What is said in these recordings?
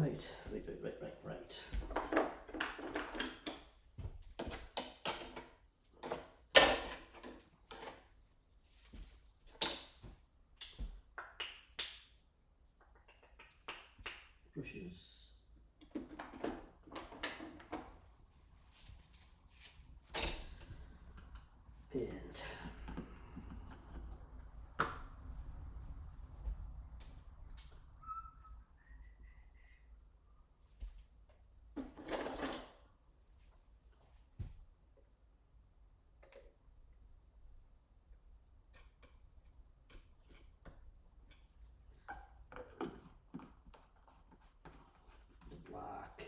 Right. Brushes. Paint. Black.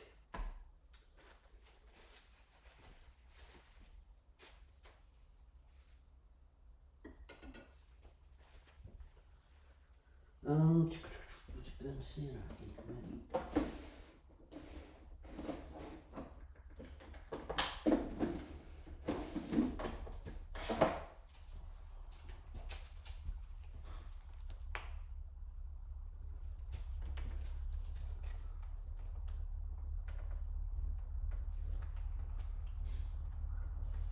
Burnt sienna, I think, maybe.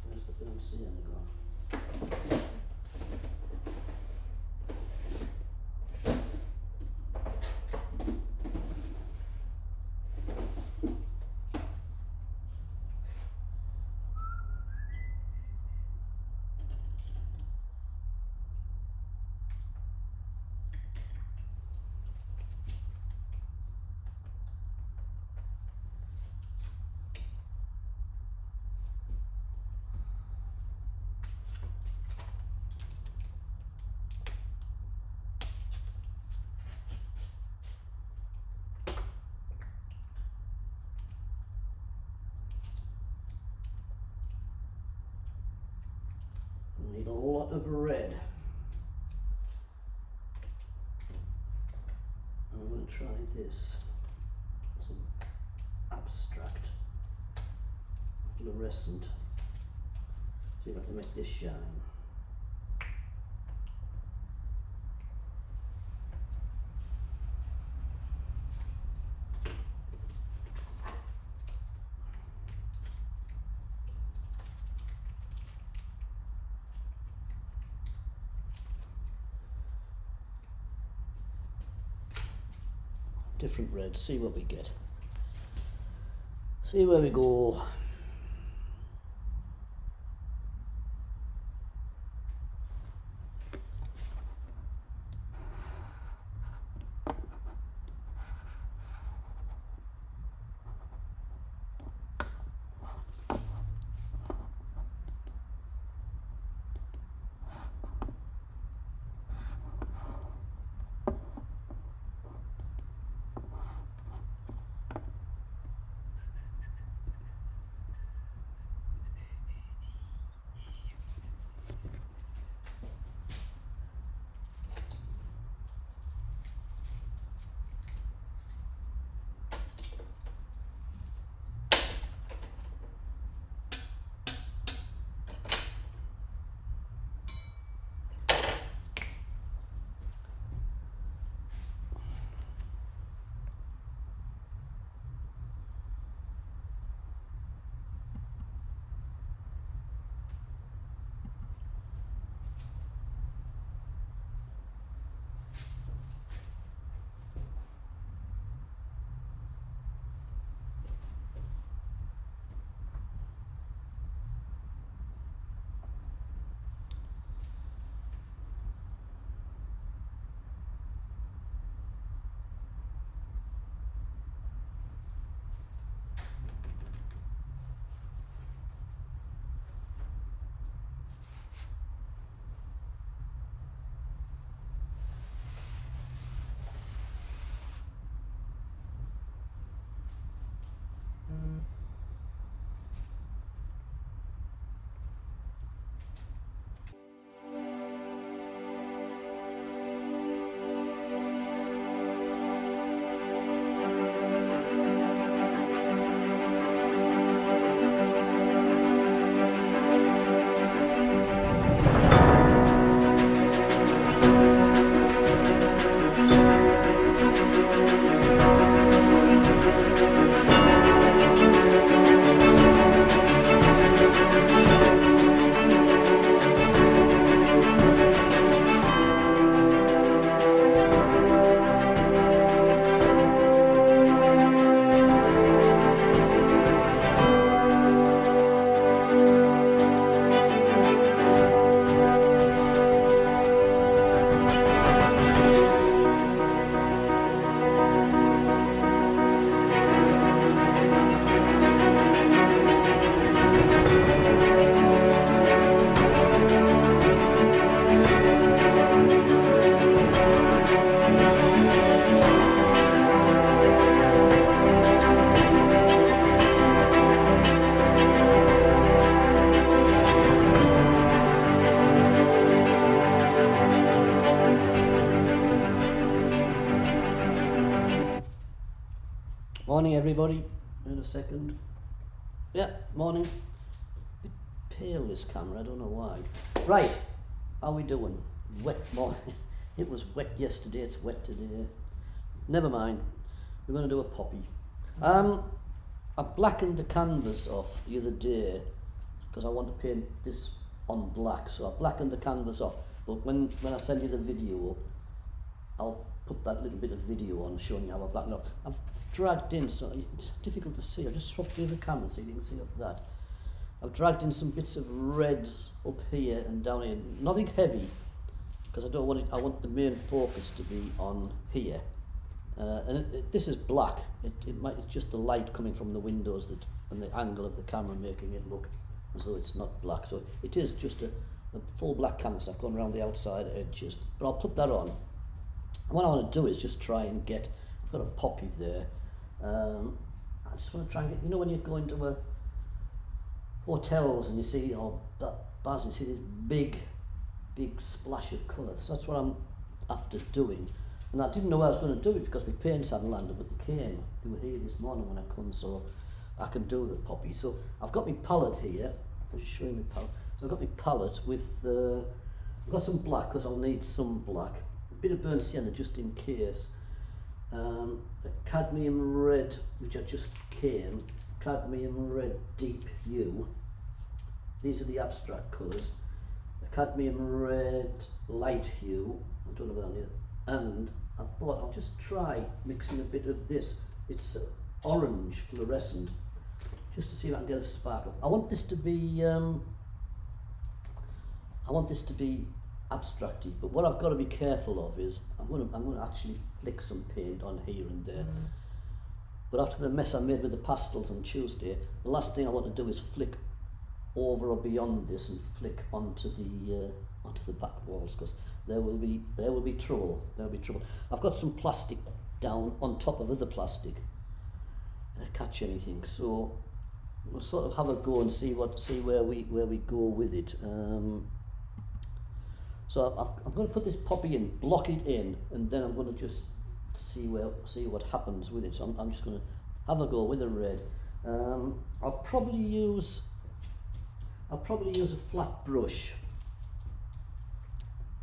Where's the burnt sienna gone? We need a lot of red. I'm going to try this. Some abstract fluorescent. See if I can make this shine. Different reds, see what we get. See where we go. Morning everybody. In a second. Yeah, morning. Bit pale this camera, I don't know why. Right, how we doing? Wet morning. It was wet yesterday, it's wet today. Never mind. We're going to do a poppy. I blackened the canvas off the other day because I want to paint this on black, so I blackened the canvas off. But when I send you the video, I'll put that little bit of video on showing you how I blackened off. I've dragged in, so it's difficult to see. I just swapped the other camera so you can see off that. I've dragged in some bits of reds up here and down here. Nothing heavy, because I don't want it. I want the main focus to be on here. This is black. It's just the light coming from the windows and the angle of the camera making it look as though it's not black. So it is just a full black canvas. I've gone around the outside edges, but I'll put that on. What I want to do is just try and get. I've got a poppy there. I just want to try and get. You know when you go into hotels and you see bars, you see this big splash of colour. So that's what I'm after doing. And I didn't know I was going to do it because my paints hadn't landed, but they came. They were here this morning when I come, so I can do the poppy. So I've got my palette here. I'll show you my palette. So I've got my palette with, I've got some black because I'll need some black. A bit of burnt sienna just in case. A cadmium red, which I just came. Cadmium red deep hue. These are the abstract colours. A cadmium red light hue. I don't know about it. And I thought I'll just try mixing a bit of this. It's orange fluorescent, just to see if I can get a sparkle. I want this to be abstracty, but what I've got to be careful of is I'm going to actually flick some paint on here and there. But after the mess I made with the pastels on Tuesday, the last thing I want to do is flick over or beyond this and flick onto the back walls, because there will be trouble. There'll be trouble. I've got some plastic down on top of other plastic. Catch anything, so we'll sort of have a go and see where we go with it. So I'm going to put this poppy in, block it in, and then I'm going to just see what happens with it. So I'm just going to have a go with a red. I'll probably use a flat brush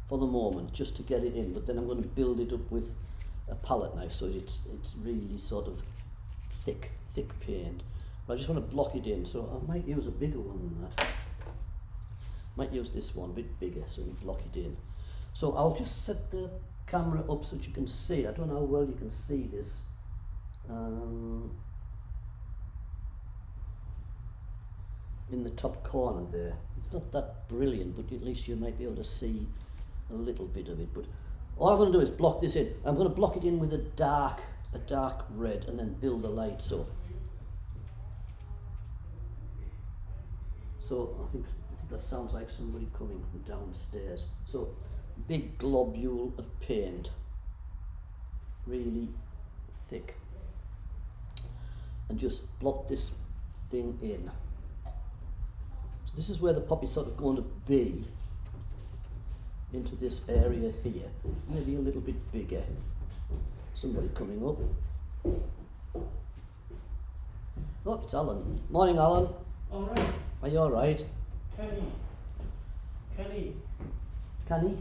for the moment, just to get it in, but then I'm going to build it up with a palette knife, so it's really sort of thick paint. But I just want to block it in, so I might use a bigger one than that. Might use this one a bit bigger, so we block it in. So I'll just set the camera up so that you can see. I don't know how well you can see this. In the top corner there. It's not that brilliant, but at least you might be able to see a little bit of it. But all I'm going to do is block this in. I'm going to block it in with a dark red and then build the light. So I think that sounds like somebody coming from downstairs. So big globule of paint, really thick, and just blot this thing in. So this is where the poppy's sort of going to be, into this area here, maybe a little bit bigger. Somebody coming up. Oh, it's Alan. Morning, Alan. All right. Are you all right? Kenny. Canny?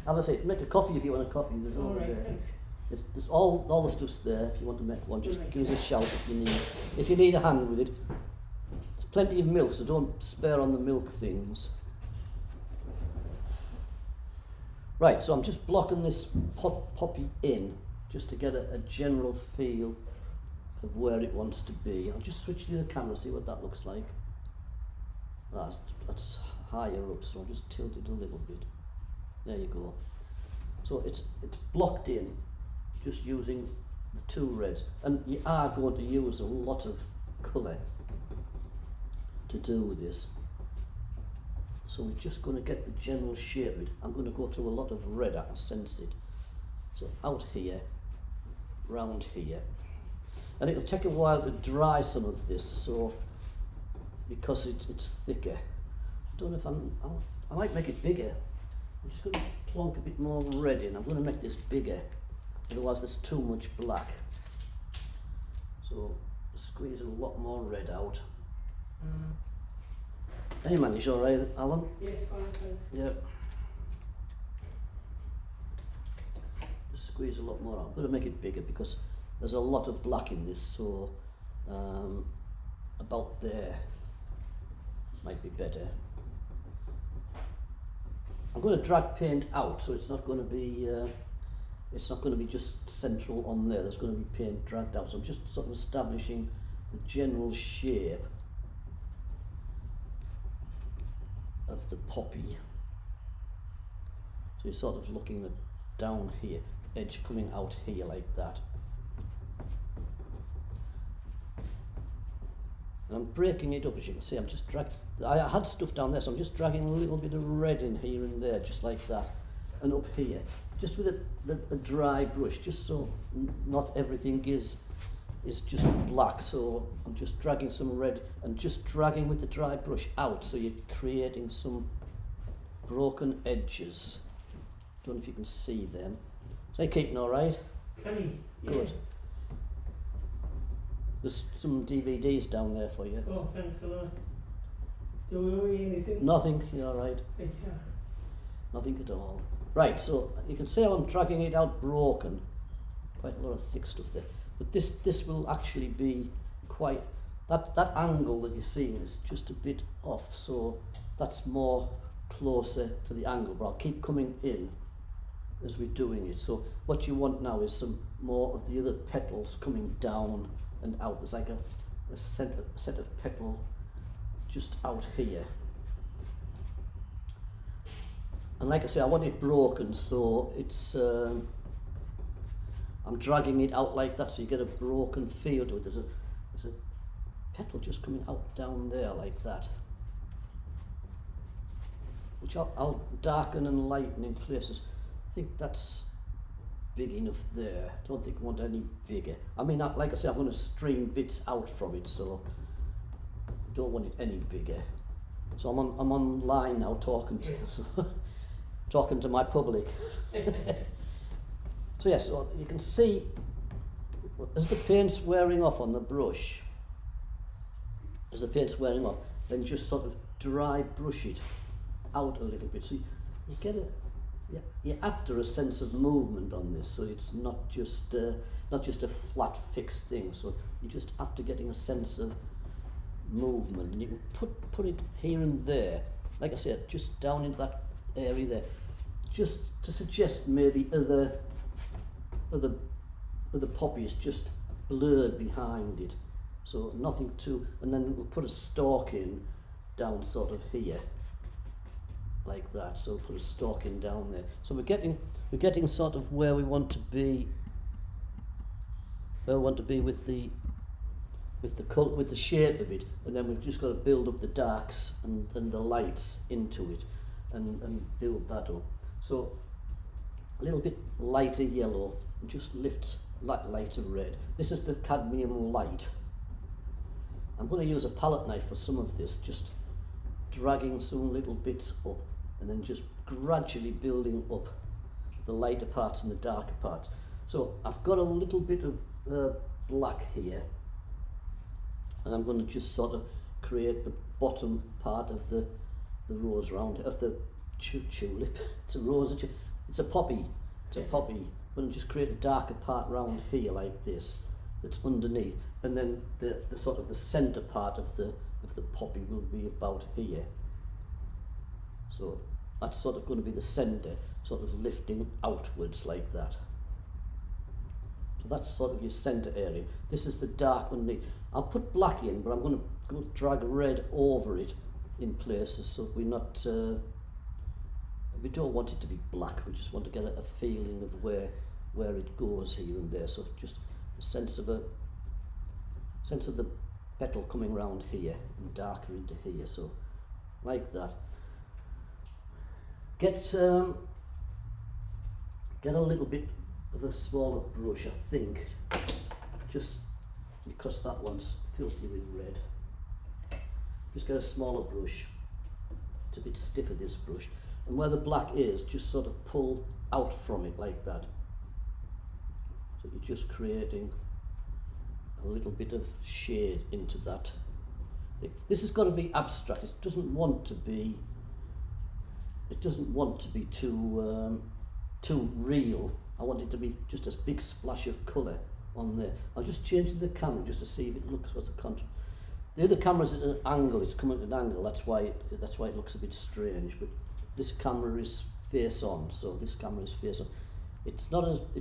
Have a seat. Make a coffee if you want a coffee. There's All over right, there. thanks. There's all the stuff's there. If you want to make one, just Right. give us a shout if you need a hand with it. There's plenty of milk, so don't spare on the milk things. Right, so I'm just blocking this poppy in, just to get a general feel of where it wants to be. I'll just switch to the camera, see what that looks like. That's higher up, so I'll just tilt it a little bit. There you go. So it's blocked in, just using the two reds. And you are going to use a lot of colour to do this. So we're just going to get the general shape of it. I'm going to go through a lot of red, I can sense it. So out here, round here. And it'll take a while to dry some of this, so because it's thicker. I don't know if I might make it bigger. I'm just going to plonk a bit more red in. I'm going to make this bigger, otherwise there's too much black. So squeeze a lot more red out. Can you manage all right, Alan? Yes, fine, thanks. Yep. Just squeeze a lot more out. I'm going to make it bigger because there's a lot of black in this, so about there might be better. I'm going to drag paint out, so it's not going to be just central on there. There's going to be paint dragged out. So I'm just sort of establishing the general shape of the poppy. So you're sort of looking at down here, edge coming out here like that. And I'm breaking it up, as you can see. I'm just I had stuff down there, so I'm just dragging a little bit of red in here and there, just like that, and up here, just with a dry brush, just so not everything is just black. So I'm just dragging some red and just dragging with the dry brush out, so you're creating some broken edges. Don't know if you can see them. So you keeping all right? Can you? Yeah. Good. There's some DVDs down there for you. Oh, thanks a lot. Do we owe you anything? Nothing, you're all right. It's, Nothing at all. Right, so you can see how I'm dragging it out broken. Quite a lot of thick stuff there. But this will actually be quite, that angle that you're seeing is just a bit off, so that's more closer to the angle, but I'll keep coming in as we're doing it. So what you want now is some more of the other petals coming down and out. There's like a set of petal just out here. And like I say, I want it broken, so it's I'm dragging it out like that, so you get a broken feel to it. There's a petal just coming out down there like that, which I'll darken and lighten in places. I think that's big enough there. Don't think I want any bigger. I mean, like I say, I'm going to stream bits out from it, so I don't want it any bigger. So I'm online now talking to talking to my public. So yes, so you can see as the paint's wearing off on the brush, then just sort of dry brush it out a little bit. So you get you're after a sense of movement on this, so it's not just a flat fixed thing. So you're just after getting a sense of movement, and you can put it here and there, like I said, just down into that area there, just to suggest maybe other poppies just blurred behind it, so nothing too. And then we'll put a stalk in down sort of here like that, so put a stalk in down there, so we're getting sort of where we want to be with the shape of it, and then we've just got to build up the darks and the lights into it and build that up. So a little bit lighter yellow and just lifts that lighter red. This is the cadmium light. I'm going to use a palette knife for some of this, just dragging some little bits up and then just gradually building up the lighter parts and the darker parts. So I've got a little bit of black here, and I'm going to just sort of create the bottom part of the rose round of the tulip. It's a rose. It's a poppy. It's a poppy. I'm going to just create a darker part round here like this, that's underneath, and then the sort of the centre part of the poppy will be about here. So that's sort of going to be the centre, sort of lifting outwards like that. So that's sort of your centre area. This is the dark underneath. I'll put black in, but I'm going to go drag red over it in places, so we're not. We don't want it to be black. We just want to get a feeling of where it goes here and there. So just a sense of the petal coming round here and darker into here. So like that. Get a little bit of a smaller brush, I think, just because that one's filthy with red. Just get a smaller brush. It's a bit stiffer, this brush, and where the black is, just sort of pull out from it like that. So you're just creating a little bit of shade into that thing. This has got to be abstract. It doesn't want to be too real. I want it to be just a big splash of colour on there. I'll just change the camera just to see if it looks what's the contrast. The other camera's at an angle, it's coming at an angle, that's why it looks a bit strange, but this camera is face on, so this camera is face on. It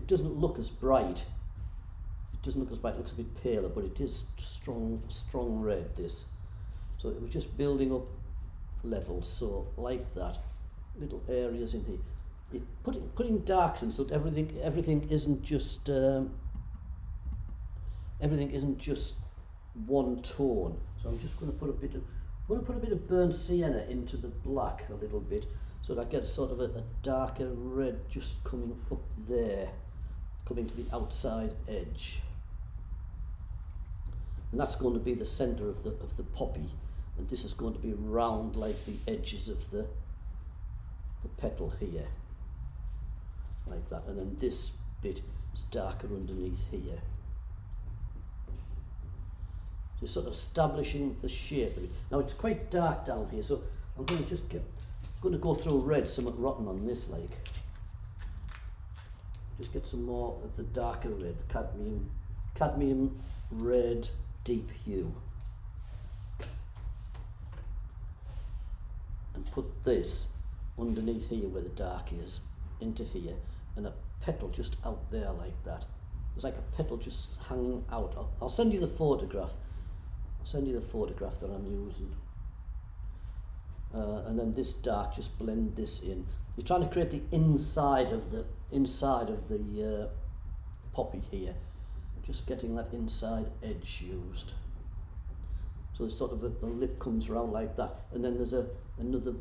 doesn't look as bright. It doesn't look as bright, it looks a bit paler, but it is strong red, this. So it was just building up levels, so like that, little areas in here. Putting darks in so that everything isn't just one tone. So I'm just going to put a bit of burnt sienna into the black a little bit, so that I get sort of a darker red just coming up there, coming to the outside edge. And that's going to be the centre of the poppy, and this is going to be round like the edges of the petal here, like that. And then this bit is darker underneath here. Just sort of establishing the shape of it. Now it's quite dark down here, so I'm going to go through red, somewhat rotten on this, like. Just get some more of the darker red, cadmium red, deep hue. And put this underneath here where the dark is, into here, and a petal just out there like that. There's like a petal just hanging out. I'll send you the photograph. Send you the photograph that I'm using, and then this dark, just blend this in. You're trying to create the inside of the poppy here, just getting that inside edge used. So it's sort of the lip comes around like that, and then there's another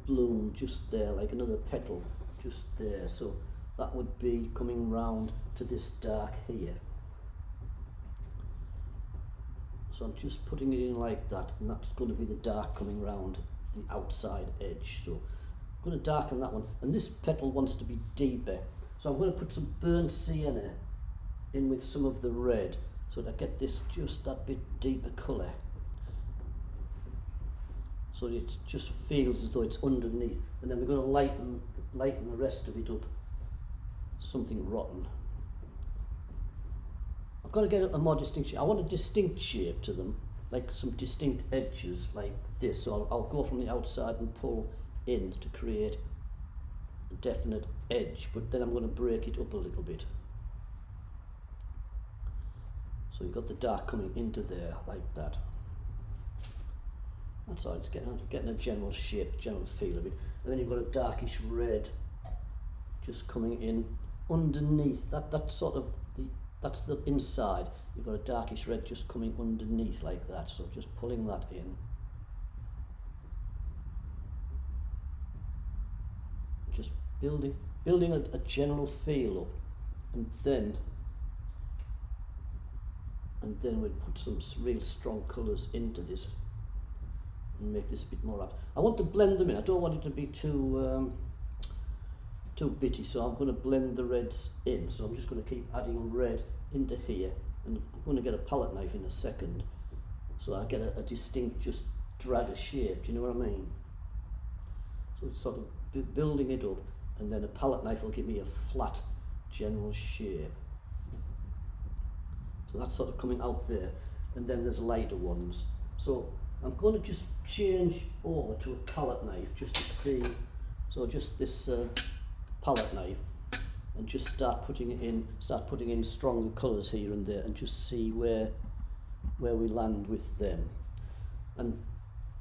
bloom just there, like another petal just there. So that would be coming round to this dark here. So I'm just putting it in like that, and that's going to be the dark coming round the outside edge. So I'm going to darken that one, and this petal wants to be deeper. So I'm going to put some burnt sienna in with some of the red, so that I get this just that bit deeper colour. So it just feels as though it's underneath, and then we're going to lighten the rest of it up, something rotten. I've got to get a more distinct shape. I want a distinct shape to them, like some distinct edges like this. So I'll go from the outside and pull in to create a definite edge, but then I'm going to break it up a little bit. So you've got the dark coming into there like that. That's all, it's getting a general shape, general feel of it. And then you've got a darkish red just coming in underneath. That's sort of that's the inside. You've got a darkish red just coming underneath like that. So just pulling that in. Just building a general feel up, and then we'll put some real strong colours into this and make this a bit more up. I want to blend them in. I don't want it to be too bitty, so I'm going to blend the reds in. So I'm just going to keep adding red into here, and I'm going to get a palette knife in a second, so I get a distinct, just drag a shape. Do you know what I mean? So it's sort of building it up, and then a palette knife will give me a flat general shape. So that's sort of coming out there, and then there's lighter ones. So I'm going to just change over to a palette knife just to see. So just this palette knife, and just start putting in stronger colours here and there, and just see where we land with them. And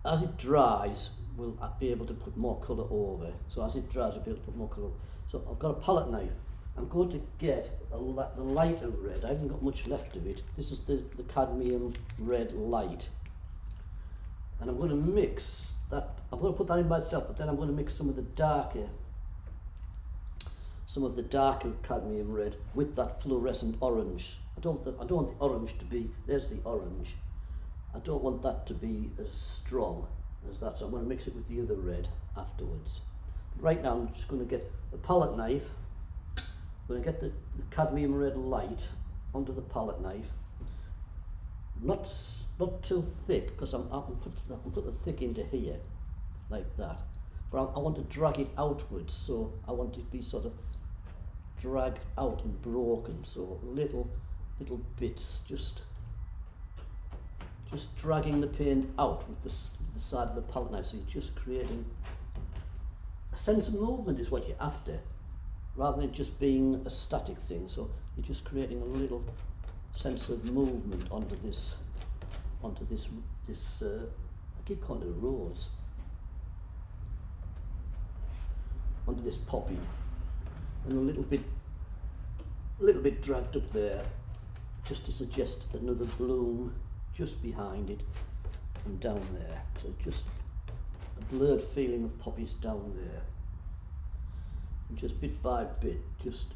as it dries, we'll be able to put more colour over. So as it dries, we'll be able to put more colour over. So I've got a palette knife. I'm going to get the lighter red. I haven't got much left of it. This is the cadmium red light. And I'm going to mix that. I'm going to put that in by itself, but then I'm going to mix some of the darker cadmium red with that fluorescent orange. I don't want the orange to be, there's the orange. I don't want that to be as strong as that, so I'm going to mix it with the other red afterwards. Right now I'm just going to get a palette knife. I'm going to get the cadmium red light onto the palette knife, not too thick, because I'm put the thick into here, like that. But I want to drag it outwards, so I want it to be sort of dragged out and broken. So little bits, just dragging the paint out with the side of the palette knife. So you're just creating a sense of movement is what you're after, rather than it just being a static thing. So you're just creating a little sense of movement onto this I keep calling it a rose, onto this poppy, and a little bit dragged up there, just to suggest another bloom just behind it and down there. So just a blurred feeling of poppies down there, and just bit by bit, just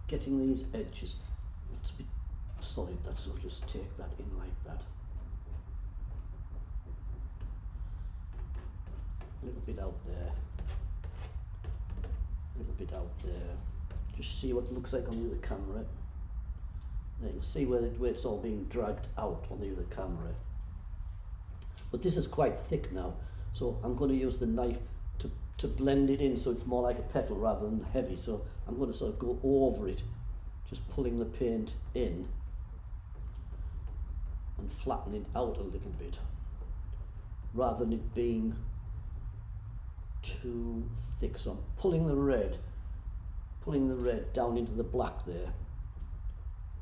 getting these edges. It's a bit solid, that, so just take that in like that. A little bit out there, a little bit out there. Just see what it looks like on the other camera. Now you can see where it's all being dragged out on the other camera. But this is quite thick now, so I'm going to use the knife to blend it in so it's more like a petal rather than heavy. So I'm going to sort of go over it, just pulling the paint in and flatten it out a little bit, rather than it being too thick. So I'm pulling the red down into the black there.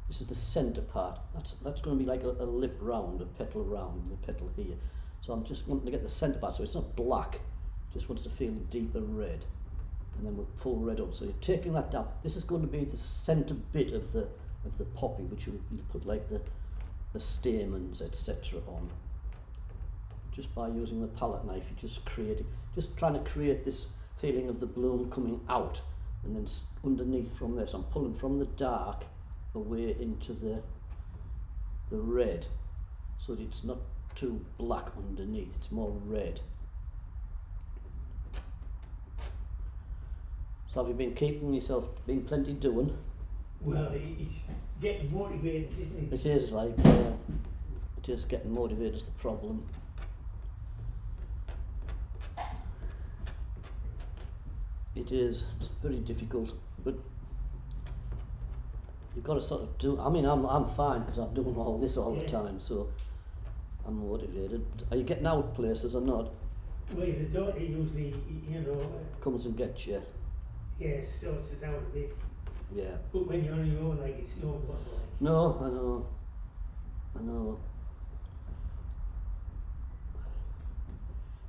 This is the center part. That's going to be like a lip round, a petal round, the petal here. So I'm just wanting to get the center part so it's not black, just wants to feel a deeper red. And then we'll pull red up. So you're taking that down. This is going to be the center bit of the poppy, which you put like the stamens, etc. on. Just by using the palette knife, you're just trying to create this feeling of the bloom coming out, and then underneath from there. So I'm pulling from the dark away into the red, so that it's not too black underneath, it's more red. So have you been keeping yourself, been plenty doing? Well, it's getting motivated, isn't it? It is like, it is getting motivated is the problem. It is, it's very difficult, but you've got to sort of do, I mean, I'm fine because I'm doing all this all the time, so I'm motivated. Are you getting out places or not? Well, the daughter usually, Comes and gets you. yes, sorts us out a bit. Yeah. But when you're on your own, like, it's no good, like. No, I know.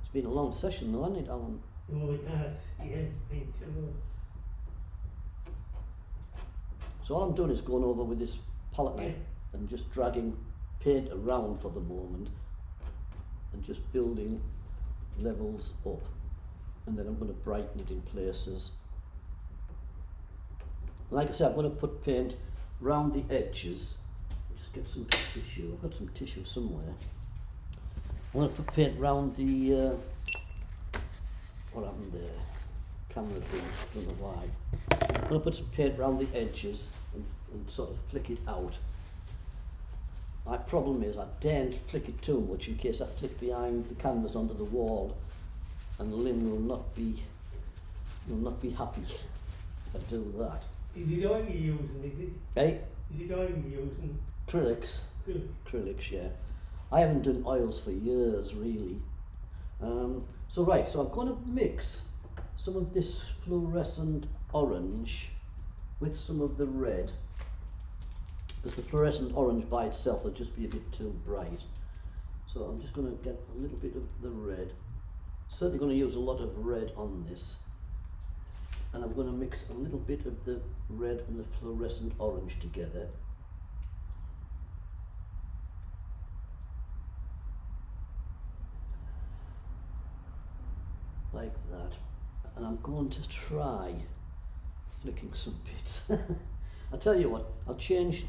It's been a long session though, hasn't it, Alan? No, it has. Yeah, it's been too long. So all I'm doing is going over with this palette knife and just dragging paint around for the moment and just building levels up, and then I'm going to brighten it in places. Like I said, I'm going to put paint round the edges. Just get some tissue. I've got some tissue somewhere. I'm going to put paint round the what happened there? Camera thing, don't know why. I'm going to put some paint around the edges and sort of flick it out. My problem is I daren't flick it too much in case I flick behind the canvas onto the wall, and Lynn will not be happy if I do that. Is it oil you're using, is it? Hey? Is it oil you're using? Acrylics. Good. Acrylics, yeah. I haven't done oils for years, really. So I'm going to mix some of this fluorescent orange with some of the red, because the fluorescent orange by itself will just be a bit too bright. So I'm just going to get a little bit of the red. Certainly going to use a lot of red on this. And I'm going to mix a little bit of the red and the fluorescent orange together. Like that. And I'm going to try flicking some bits. I'll tell you what, I'll change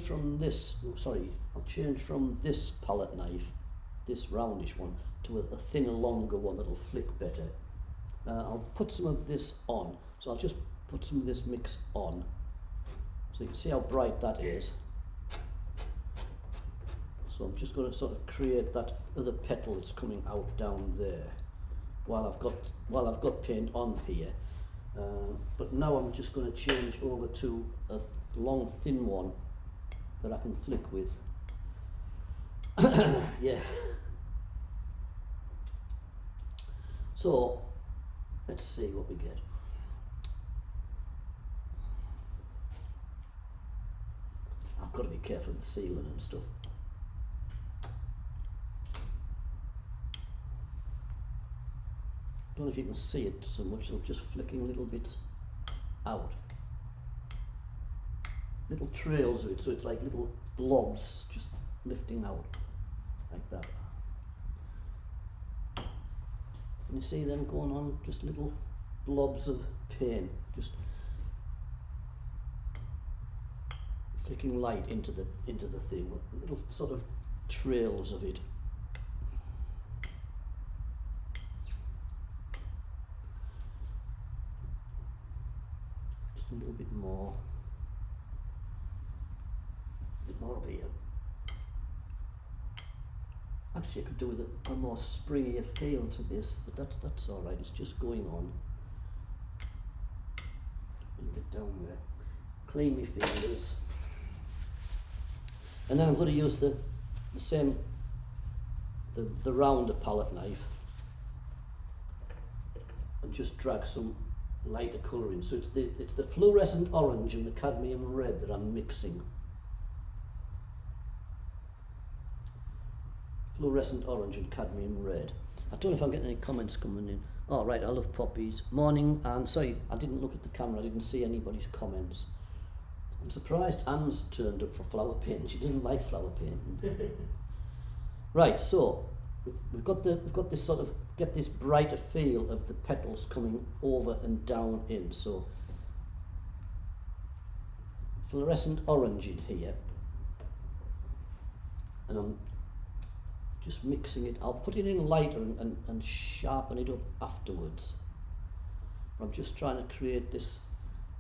from this, I'll change from this palette knife, this roundish one, to a thinner, longer one that'll flick better. I'll put some of this on, so I'll just put some of this mix on, so you can see how bright that is. So I'm just going to sort of create that other petal that's coming out down there while I've got paint on here. But now I'm just going to change over to a long thin one that I can flick with. Yeah. So let's see what we get. I've got to be careful with the sealing and stuff. I don't know if you can see it so much, so I'm just flicking little bits out. Little trails of it, so it's like little blobs just lifting out, like that. Can you see them going on? Just little blobs of paint, just flicking light into the thing, little sort of trails of it. Just a little bit more over here. Actually, I could do with a more springier feel to this, but that's all right. It's just going on. A little bit down there. Clean my fingers, and then I'm going to use the same the rounder palette knife and just drag some lighter colour in. So it's the fluorescent orange and the cadmium red that I'm mixing. Fluorescent orange and cadmium red. I don't know if I'm getting any comments coming in. Oh right, I love poppies. Morning, and sorry, I didn't look at the camera, I didn't see anybody's comments. I'm surprised Anne's turned up for flower painting. She doesn't like flower painting. Right, so we've got this sort of, get this brighter feel of the petals coming over and down in. So fluorescent orange in here, and I'm just mixing it. I'll put it in lighter and sharpen it up afterwards. I'm just trying to create this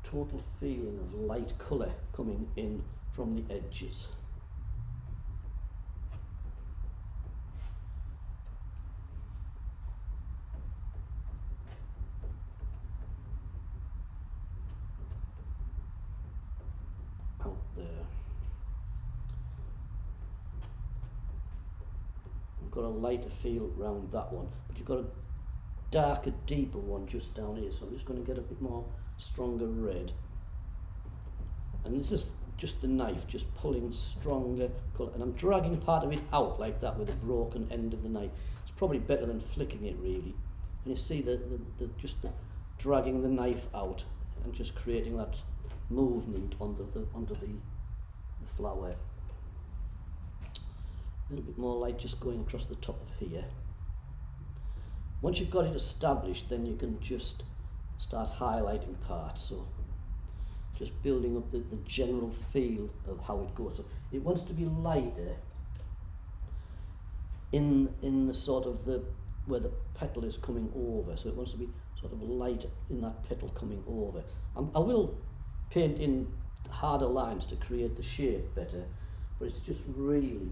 total feeling of light colour coming in from the edges. Out there. I've got a lighter feel around that one, but you've got a darker, deeper one just down here, so I'm just going to get a bit more stronger red, and this is just the knife just pulling stronger colour, and I'm dragging part of it out like that with a broken end of the knife. It's probably better than flicking it really, and you see the dragging the knife out and just creating that movement onto the flower. A little bit more light just going across the top of here. Once you've got it established, then you can just start highlighting parts. So just building up the general feel of how it goes. So it wants to be lighter in the sort of where the petal is coming over. So it wants to be sort of lighter in that petal coming over. I will paint in harder lines to create the shape better, but it's just really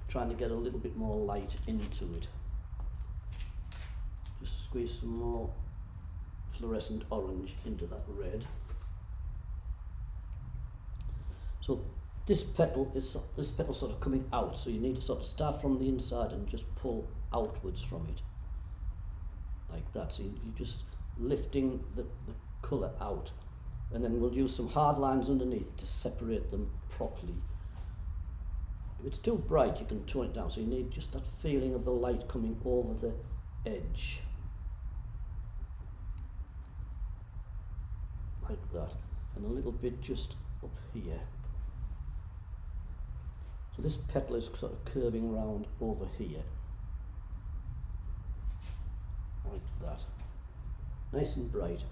trying to get a little bit more light into it. Just squeeze some more fluorescent orange into that red. So this petal sort of coming out, so you need to sort of start from the inside and just pull outwards from it like that. So you're just lifting the colour out, and then we'll use some hard lines underneath to separate them properly. If it's too bright, you can tone it down, so you need just that feeling of the light coming over the edge like that, and a little bit just up here. So this petal is sort of curving round over here like that, nice and bright,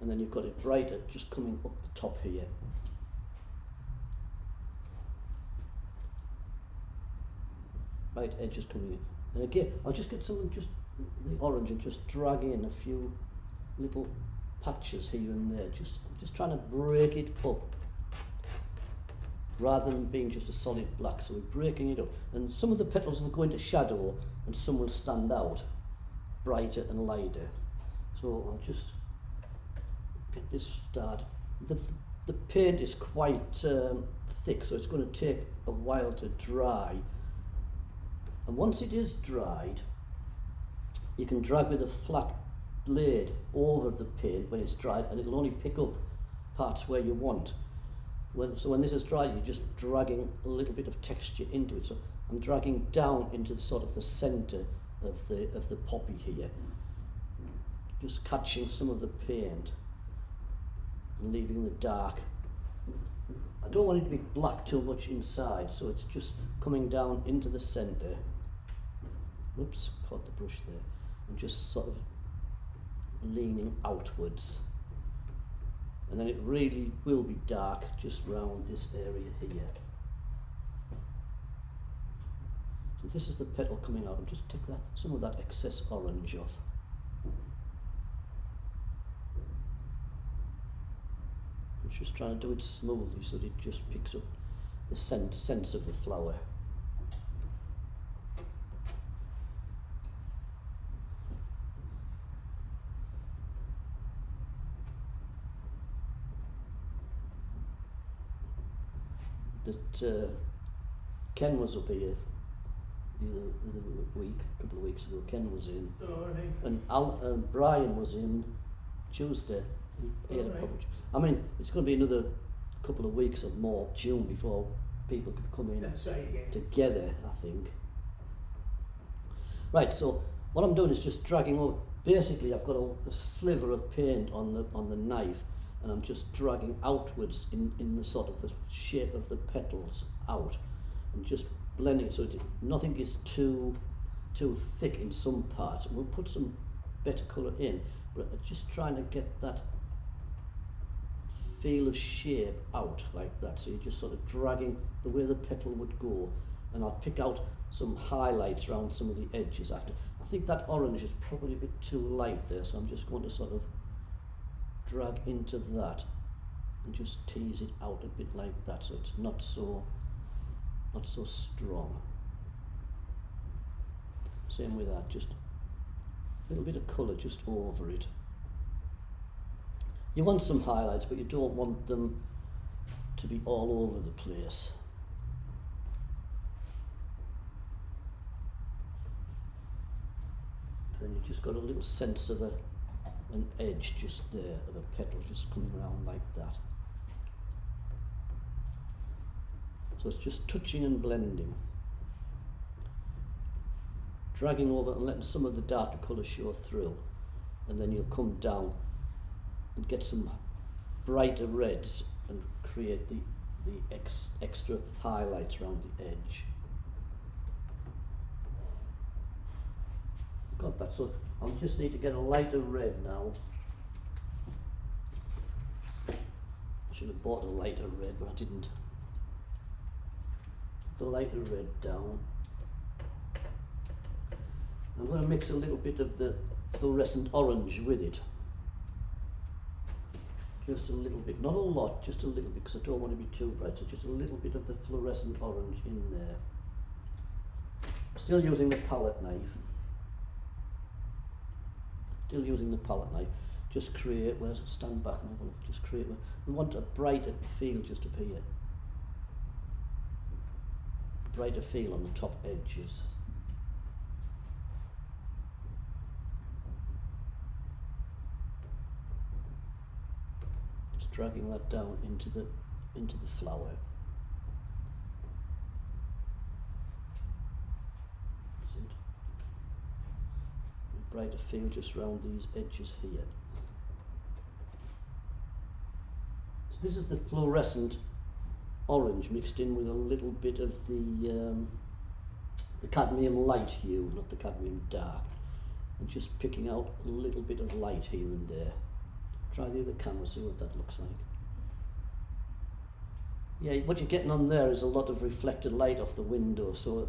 and then you've got it brighter just coming up the top here. Right edges coming in, and again I'll just get some, just the orange, and just drag in a few little patches here and there, just trying to break it up rather than being just a solid black. So we're breaking it up, and some of the petals will go into shadow and some will stand out brighter and lighter. So I'll just get this started. The paint is quite thick, so it's going to take a while to dry, and once it is dried you can drag with a flat blade over the paint when it's dried, and it'll only pick up parts where you want. So when this is dried, you're just dragging a little bit of texture into it. So I'm dragging down into sort of the centre of the poppy here, just catching some of the paint and leaving the dark. I don't want it to be black too much inside, so it's just coming down into the centre. Whoops, caught the brush there. And just sort of leaning outwards. And then it really will be dark just round this area here. So this is the petal coming out, and just take some of that excess orange off. I'm just trying to do it smoothly so that it just picks up the sense of the flower. That Ken was up here the other week, a couple of weeks ago. Ken was in, and Brian was in Tuesday. He had a proper. I mean, it's going to be another couple of weeks or more, June, before people can come in together, I think. Right, so what I'm doing is just dragging over. Basically, I've got a sliver of paint on the knife, and I'm just dragging outwards in the sort of the shape of the petals out, and just blending it so nothing is too thick in some parts. We'll put some better colour in, but just trying to get that feel of shape out like that. So you're just sort of dragging the way the petal would go, and I'll pick out some highlights around some of the edges after. I think that orange is probably a bit too light there, so I'm just going to sort of drag into that and just tease it out a bit like that, so it's not so strong. Same with that, just a little bit of colour just over it. You want some highlights, but you don't want them to be all over the place. Then you just got a little sense of an edge just there, of a petal just coming around like that. So it's just touching and blending, dragging over and letting some of the darker colour show through, and then you'll come down and get some brighter reds and create the extra highlights around the edge. Got that, so I just need to get a lighter red now. Should have bought a lighter red, but I didn't. The lighter red down. I'm going to mix a little bit of the fluorescent orange with it. Just a little bit, not a lot, just a little bit, because I don't want to be too bright, so just a little bit of the fluorescent orange in there. Still using the palette knife. Still using the palette knife. Just create, where's it? Stand back and have a look. Just create, we want a brighter feel just up here. Brighter feel on the top edges. Just dragging that down into the flower. That's it. Brighter feel just around these edges here. So this is the fluorescent orange mixed in with a little bit of the cadmium light hue, not the cadmium dark, and just picking out a little bit of light here and there. Try the other camera, see what that looks like. Yeah, what you're getting on there is a lot of reflected light off the window, so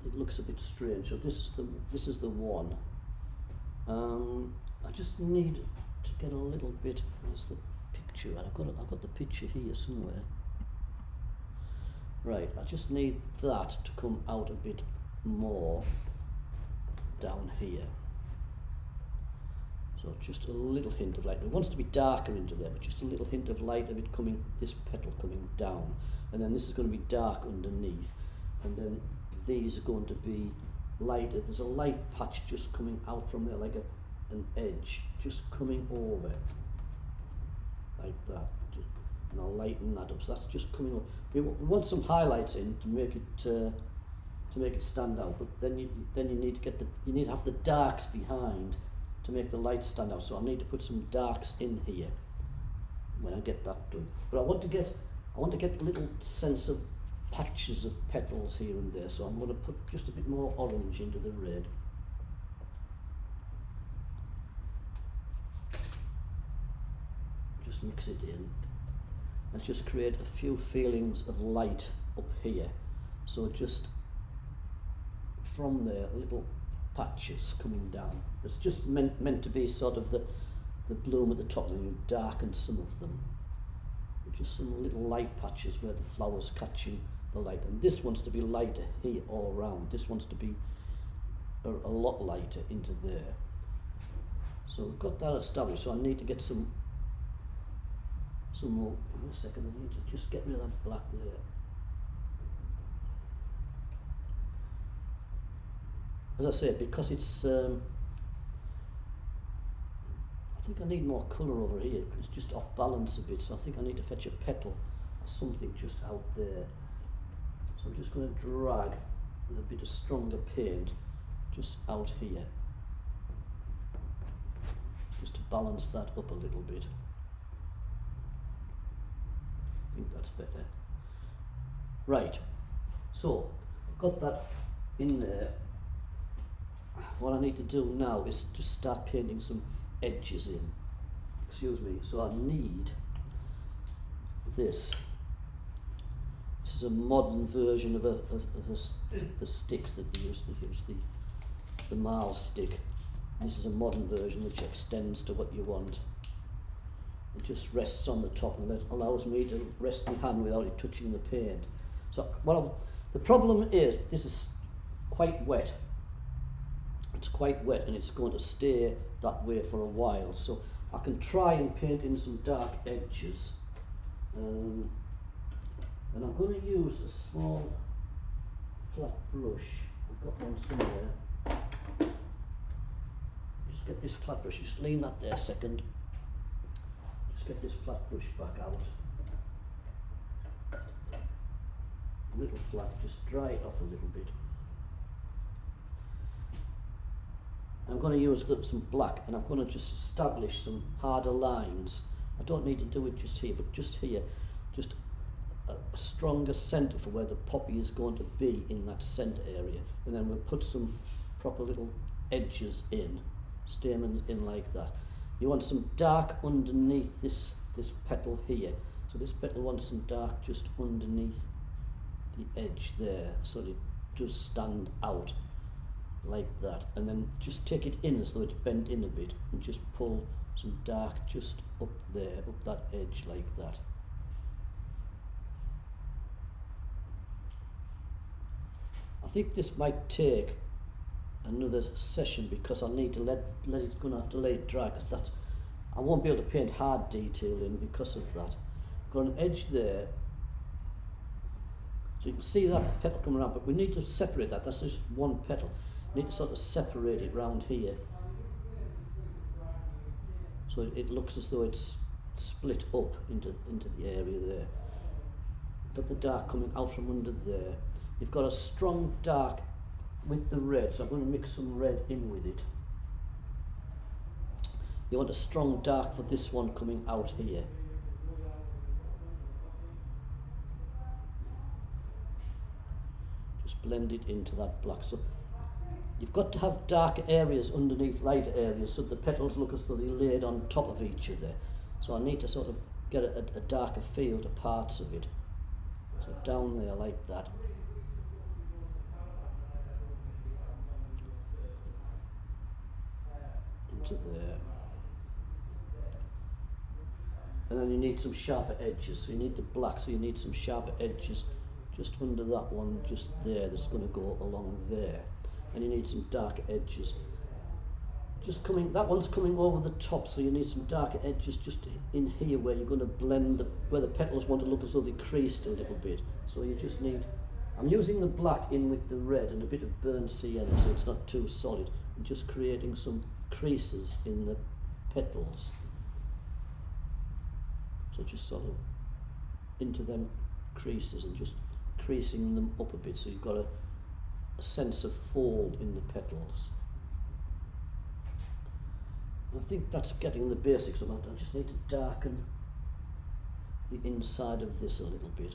it looks a bit strange. So this is the one. I just need to get a little bit. Where's the picture? I've got the picture here somewhere. Right, I just need that to come out a bit more down here. So just a little hint of light. It wants to be darker into there, but just a little hint of light of it coming, this petal coming down. And then this is going to be dark underneath. And then these are going to be lighter. There's a light patch just coming out from there, like an edge, just coming over, like that. And I'll lighten that up. So that's just coming up. We want some highlights in to make it stand out. But then you need to have the darks behind to make the light stand out. So I need to put some darks in here when I get that done. But I want to get a little sense of patches of petals here and there. So I'm going to put just a bit more orange into the red. Just mix it in. And just create a few feelings of light up here. So just from there, little patches coming down. It's just meant to be sort of the bloom at the top, and you darken some of them. Just some little light patches where the flower's catching the light. And this wants to be lighter here all around. This wants to be a lot lighter into there. So we've got that established. So I need to get some more. Wait a second, I need to just get rid of that black there. As I say, because it's I think I need more colour over here. It's just off balance a bit, so I think I need to fetch a petal or something just out there. So I'm just going to drag with a bit of stronger paint just out here, just to balance that up a little bit. I think that's better. Right, so got that in there. What I need to do now is just start painting some edges in. Excuse me. So I need this. This is a modern version of the sticks that we used to use, the marl stick. This is a modern version which extends to what you want. It just rests on the top, and that allows me to rest my hand without it touching the paint. So the problem is this is quite wet. It's quite wet and it's going to stay that way for a while. So I can try and paint in some dark edges. And I'm going to use a small flat brush. I've got one somewhere. Just get this flat brush, just lean that there a second. Just get this flat brush back out. A little flat, just dry it off a little bit. I'm going to use some black, and I'm going to just establish some harder lines. I don't need to do it just here, but just here, just a stronger centre for where the poppy is going to be in that centre area. And then we'll put some proper little edges in, stamens in like that. You want some dark underneath this petal here. So this petal wants some dark just underneath the edge there, so that it does stand out like that. And then just take it in as though it's bent in a bit, and just pull some dark just up there, up that edge like that. I think this might take another session because I need to let it dry, because I won't be able to paint hard detail in because of that. Got an edge there, so you can see that petal coming around, but we need to separate that. That's just one petal. We need to sort of separate it round here, so it looks as though it's split up into the area there. Got the dark coming out from under there. You've got a strong dark with the red, so I'm going to mix some red in with it. You want a strong dark for this one coming out here. Just blend it into that black. So you've got to have darker areas underneath lighter areas, so the petals look as though they're laid on top of each other. So I need to sort of get a darker feel to parts of it. So down there like that. Into there. And then you need some sharper edges. So you need the black, so you need some sharper edges just under that one, just there, that's going to go along there. And you need some darker edges. Just coming, that one's coming over the top, so you need some darker edges just in here where you're going to blend where the petals want to look as though they creased a little bit. So you just need, I'm using the black in with the red and a bit of burnt sienna so it's not too solid, and just creating some creases in the petals. So just sort of into them creases and just creasing them up a bit so you've got a sense of fold in the petals. I think that's getting the basics of it. I just need to darken the inside of this a little bit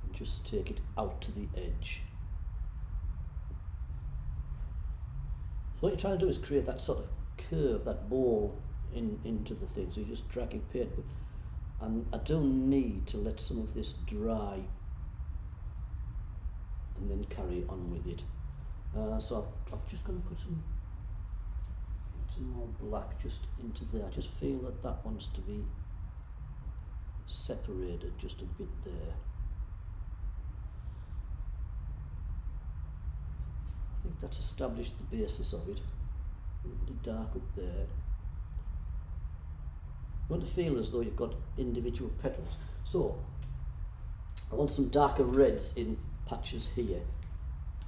and just take it out to the edge. So what you're trying to do is create that sort of curve, that ball into the thing. So you're just dragging paint, and I do need to let some of this dry and then carry on with it. So I'm just going to put some more black just into there. I just feel that that wants to be separated just a bit there. I think that's established the basis of it. Really dark up there. You want to feel as though you've got individual petals. So I want some darker reds in patches here,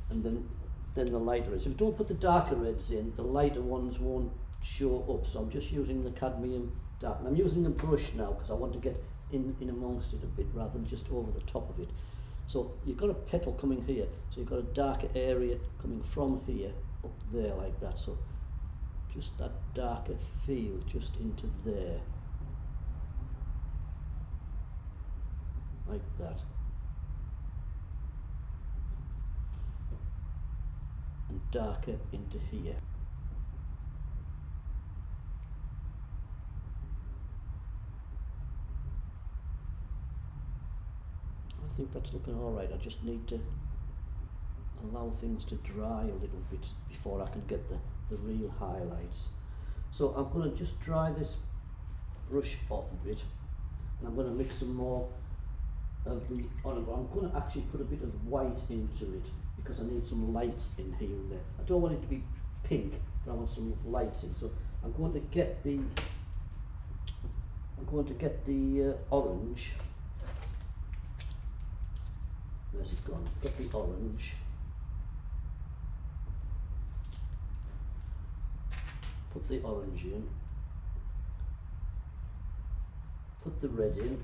and then the lighter reds. If you don't put the darker reds in, the lighter ones won't show up. So I'm just using the cadmium dark, and I'm using the brush now because I want to get in amongst it a bit rather than just over the top of it. So you've got a petal coming here, so you've got a darker area coming from here up there like that. So just that darker feel just into there, like that. And darker into here. I think that's looking all right. I just need to allow things to dry a little bit before I can get the real highlights. So I'm going to just dry this brush off a bit, and I'm going to mix some more of the orange. I'm going to actually put a bit of white into it because I need some lights in here and there. I don't want it to be pink, but I want some lights in. So I'm going to get the orange. Where's it gone? Get the orange. Put the orange in. Put the red in.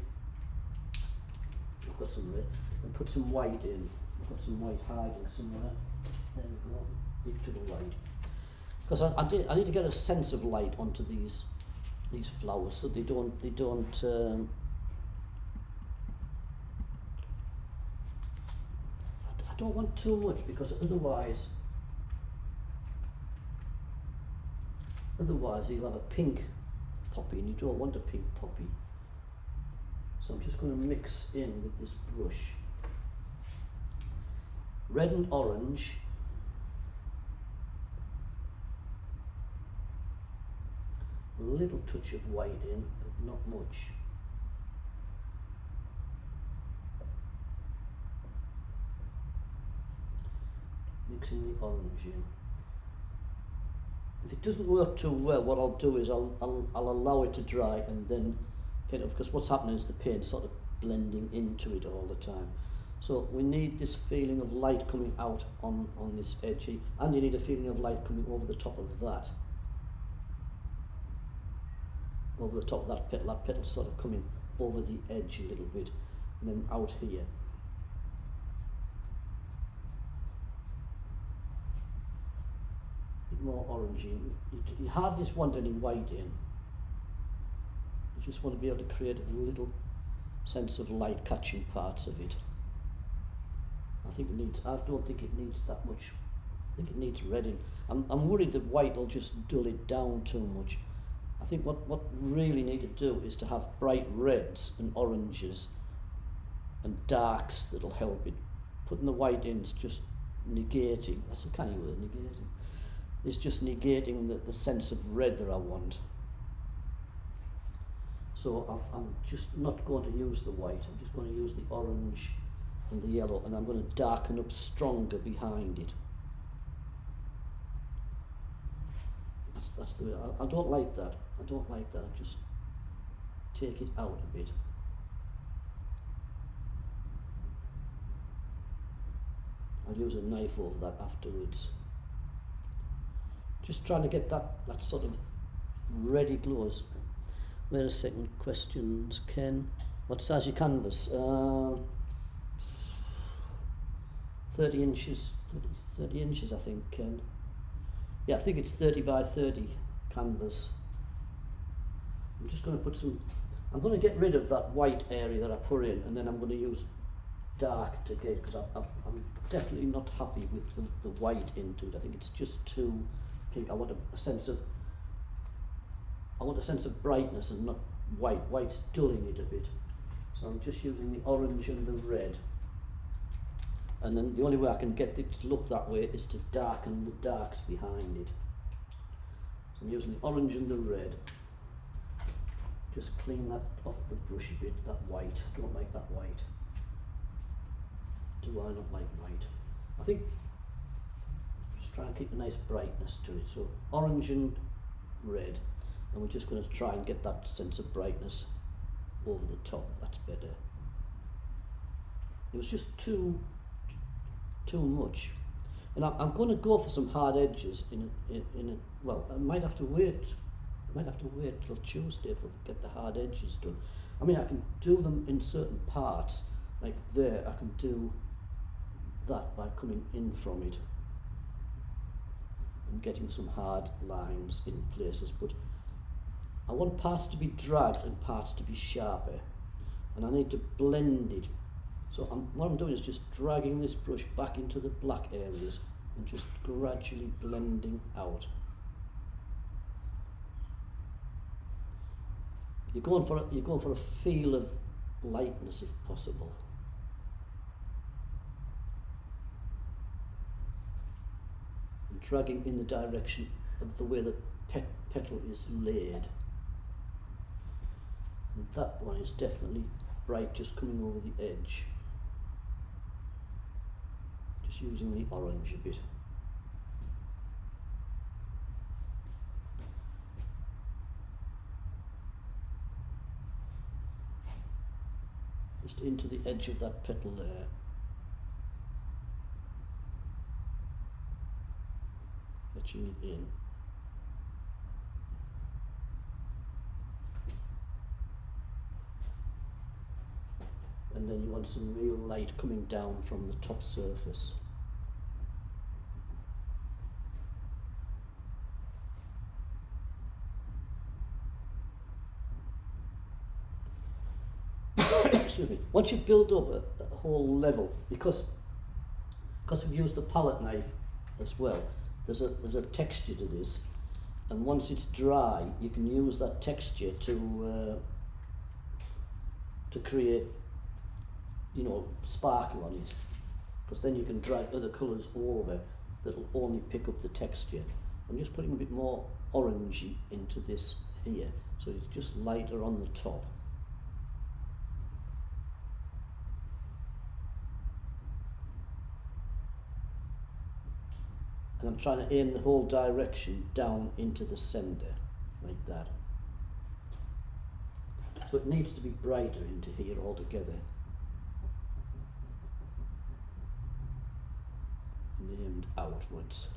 I've got some red. And put some white in. I've got some white hiding somewhere. There we go. Big to the white. Because I need to get a sense of light onto these flowers so they don't I don't want too much, because otherwise you'll have a pink poppy, and you don't want a pink poppy. So I'm just going to mix in with this brush red and orange, a little touch of white in, but not much. Mixing the orange in. If it doesn't work too well, what I'll do is I'll allow it to dry and then paint it, because what's happening is the paint sort of blending into it all the time. So we need this feeling of light coming out on this edge here, and you need a feeling of light coming over the top of that. Over the top of that petal sort of coming over the edge a little bit, and then out here. More orangey. You hardly just want any white in. You just want to be able to create a little sense of light catching parts of it. I don't think it needs that much. I think it needs red in. I'm worried that white will just dull it down too much. I think what we really need to do is to have bright reds and oranges and darks that'll help it. Putting the white in is just negating. That's a canny word, negating. It's just negating the sense of red that I want. So I'm just not going to use the white, I'm just going to use the orange and the yellow, and I'm going to darken up stronger behind it. That's the way, I don't like that, I don't like that, I just take it out a bit. I'll use a knife over that afterwards. Just trying to get that sort of ready glows. Wait a second, questions, Ken. What size your canvas? 30 inches, 30 inches I think, Ken. Yeah, I think it's 30 by 30 canvas. I'm just going to put some, I'm going to get rid of that white area that I put in, and then I'm going to use dark to get, because I'm definitely not happy with the white into it. I think it's just too pink. I want a sense of brightness and not white. White's dulling it a bit. So I'm just using the orange and the red. And then the only way I can get it to look that way is to darken the darks behind it. So I'm using the orange and the red. Just clean that off the brush a bit, that white. I don't like that white. Do I not like white? I think just try and keep a nice brightness to it. So orange and red, and we're just going to try and get that sense of brightness over the top. That's better. It was just too much, and I'm going to go for some hard edges in a. Well, I might have to wait. I might have to wait till Tuesday if I get the hard edges done. I mean, I can do them in certain parts, like there. I can do that by coming in from it and getting some hard lines in places, but I want parts to be dragged and parts to be sharper, and I need to blend it. So what I'm doing is just dragging this brush back into the black areas and just gradually blending out. You're going for a feel of lightness if possible. And dragging in the direction of the way the petal is laid. And that one is definitely bright, just coming over the edge. Just using the orange a bit. Just into the edge of that petal there. Etching it in. And then you want some real light coming down from the top surface. Excuse me. Once you build up a whole level, because we've used the palette knife as well, there's a texture to this, and once it's dry, you can use that texture to create, you know, sparkle on it, because then you can drag other colours over that'll only pick up the texture. I'm just putting a bit more orangey into this here, so it's just lighter on the top. And I'm trying to aim the whole direction down into the centre, like that. So it needs to be brighter into here altogether. And aimed outwards.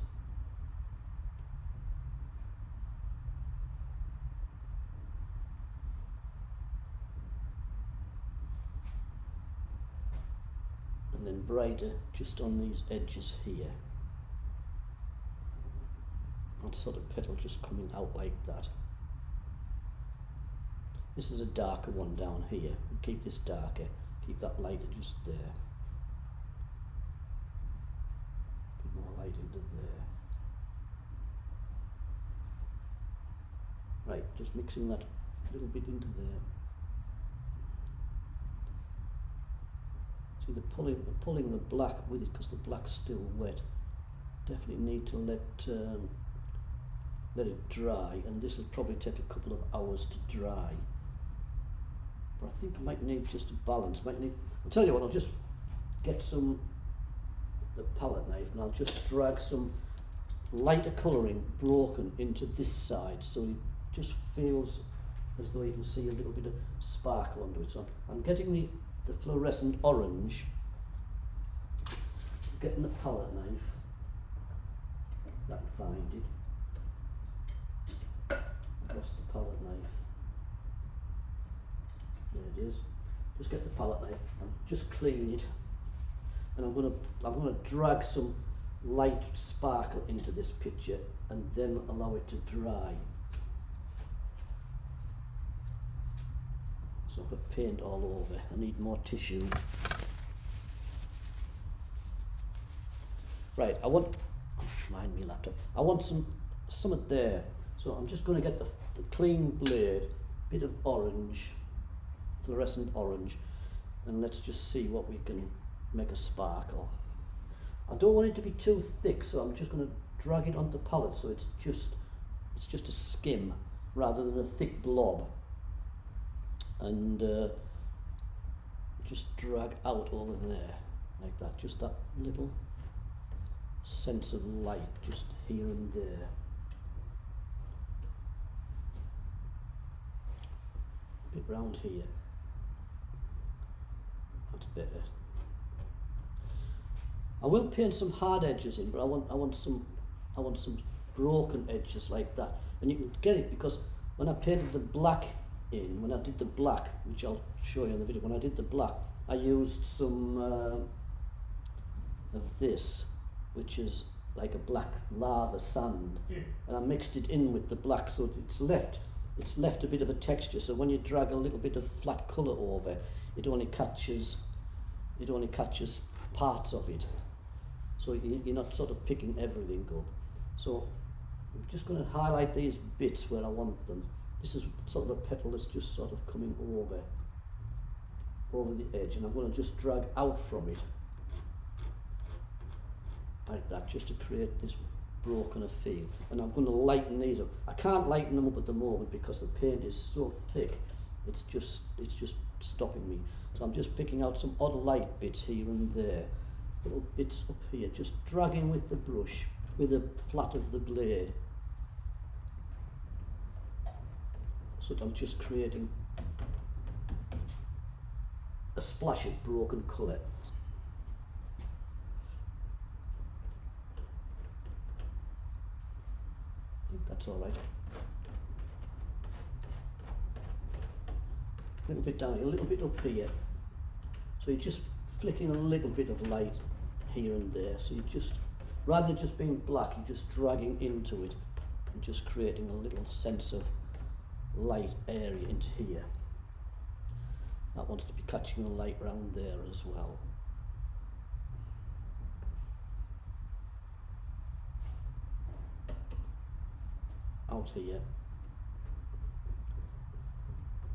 And then brighter just on these edges here. That sort of petal just coming out like that. This is a darker one down here. Keep this darker, keep that lighter just there. Put more light into there. Right, just mixing that a little bit into there. See, they're pulling the black with it because the black's still wet. Definitely need to let it dry, and this will probably take a couple of hours to dry but I think I might need just a balance. I'll tell you what, I'll just get the palette knife, and I'll just drag some lighter colouring broken into this side, so it just feels as though you can see a little bit of sparkle under it. So I'm getting the fluorescent orange, getting the palette knife, that can find it, lost the palette knife, there it is. Just get the palette knife and just clean it, and I'm gonna drag some light sparkle into this picture and then allow it to dry. So I've got paint all over. I need more tissue. Right, mind me laptop. I want some there. So I'm just going to get the clean blade, bit of orange, fluorescent orange, and let's just see what we can make a sparkle. I don't want it to be too thick, so I'm just going to drag it on the palette so it's just a skim rather than a thick blob, and just drag out over there like that, just that little sense of light just here and there. A bit round here, that's better. I will paint some hard edges in, but I want some broken edges like that, and you can get it because when I painted the black in, when I did the black, which I'll show you in the video, when I did the black, I used some of this, which is like a black lava sand, and I mixed it in with the black, so it's left a bit of a texture. So when you drag a little bit of flat colour over, it only catches parts of it. So you're not sort of picking everything up. So I'm just going to highlight these bits where I want them. This is sort of a petal that's just sort of coming over the edge, and I'm going to just drag out from it like that, just to create this broken feel. And I'm going to lighten these up. I can't lighten them up at the moment because the paint is so thick. It's just stopping me. So I'm just picking out some odd light bits here and there, little bits up here, just dragging with the brush, with the flat of the blade. So that I'm just creating a splash of broken colour. I think that's all right. A little bit down here, a little bit up here. So you're just flicking a little bit of light here and there. So you just, rather than just being black, you're just dragging into it and just creating a little sense of light area into here. That wants to be catching the light around there as well. Out here,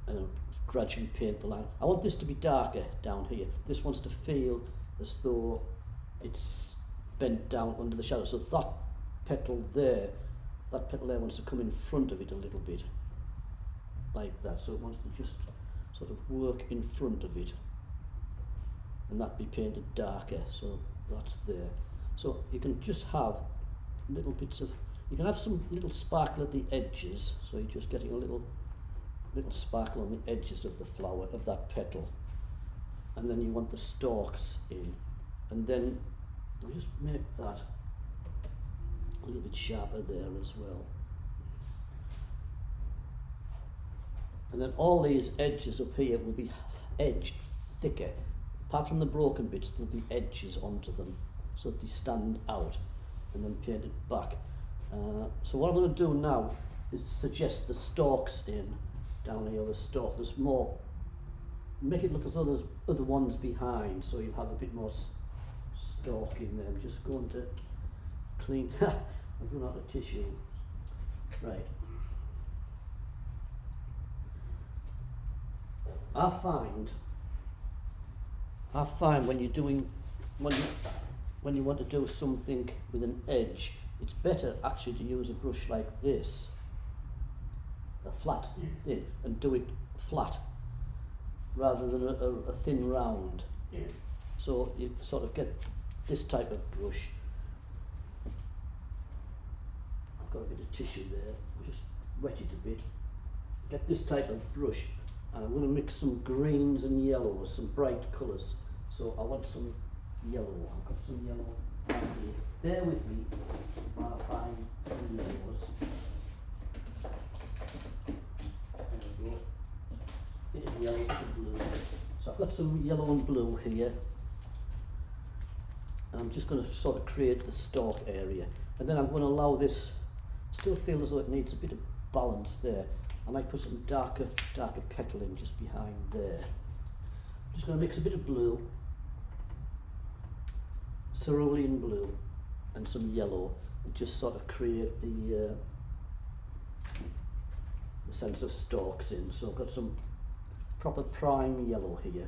and I'll gradually paint the line. I want this to be darker down here. This wants to feel as though it's bent down under the shadow. So that petal there wants to come in front of it a little bit, like that. So it wants to just sort of work in front of it, and that be painted darker. So that's there. So you can just have little bits of, you can have some little sparkle at the edges, so you're just getting a little sparkle on the edges of the flower, of that petal. And then you want the stalks in, and then I'll just make that a little bit sharper there as well. And then all these edges up here will be edged thicker. Apart from the broken bits, there'll be edges onto them so that they stand out, and then paint it back. So what I'm going to do now is suggest the stalks in down here, the stalk. There's more, make it look as though there's other ones behind, so you'll have a bit more stalk in there. I'm just going to clean, I've run out of tissue. Right. I find when you're doing, when you want to do something with an edge, it's better actually to use a brush like this, a flat thin, and do it flat, rather than a thin round. Yeah. So you sort of get this type of brush. I've got a bit of tissue there, I'll just wet it a bit. Get this type of brush, and I'm going to mix some greens and yellows, some bright colours. So I want some yellow. I've got some yellow right here. Bear with me while I find the yellows. There we go. Bit of yellow, bit of blue. So I've got some yellow and blue here. And I'm just going to sort of create the stalk area. And then I'm going to allow this, still feel as though it needs a bit of balance there. I might put some darker petaling just behind there. I'm just going to mix a bit of blue, cerulean blue, and some yellow, and just sort of create the sense of stalks in. So I've got some proper prime yellow here.